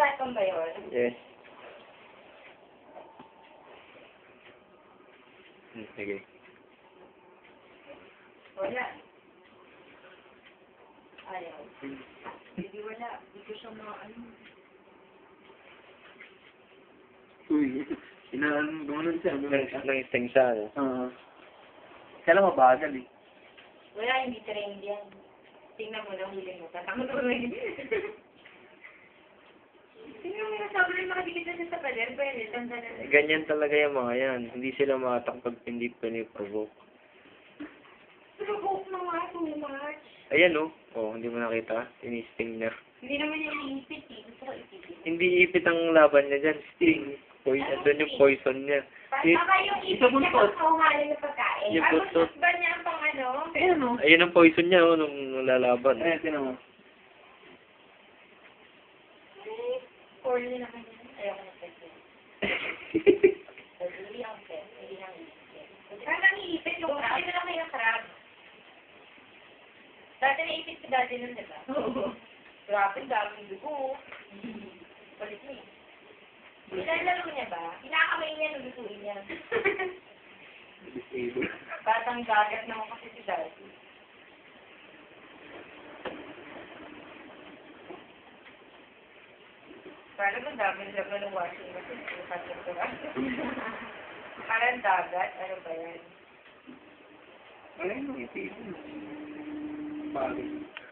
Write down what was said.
Naka-platform ba yun? Yes. Sige. Wala. Ayaw. Hindi wala. Hindi ko siya ano. Uy, gumanon siya. Nang-sting siya, no? Kaya lang mabagal eh. Wala, hindi trained yan. Tingnan mo na, huli mo. Tatang rin. Tingnan mo na, sabi rin makadikit na siya sa pader. Pwede, tanda na. Ganyan talaga yung mga yan. Hindi sila makatakpag hindi piniprovoke. Provoke mo nga, too much. Ayan, no? Oh, hindi mo nakita. Ini-sting niya. Hindi naman yung iipit eh. Gusto ko ipipit. Hindi ipit ang laban niya dyan. Sting. Andun yung poison niya. Baka yung ipit niya pang kauhalin na pagkain. Yung buntot. Ba niya ang pang ano? Ayan o. Ayun ang poison niya, oh, nung lalaban. Ayan, tinan mo. Corny naman yan. Ayoko na pwede. Hindi ang pet. Hindi ang ipit. Parang nangiipit yung crab. Hindi lang yung crab. Dati naipit si dati nun, diba? Oo. Grabe, daming dugo. Palit mo eh. Ilalaro niya ba? Inakamay niya nung lutuin niya. Batang gagat naman kasi si dati. Parang ang dami laban ng washing machine. Parang dagat. Ano ba yan? Ayan, yung ipin. Bagay.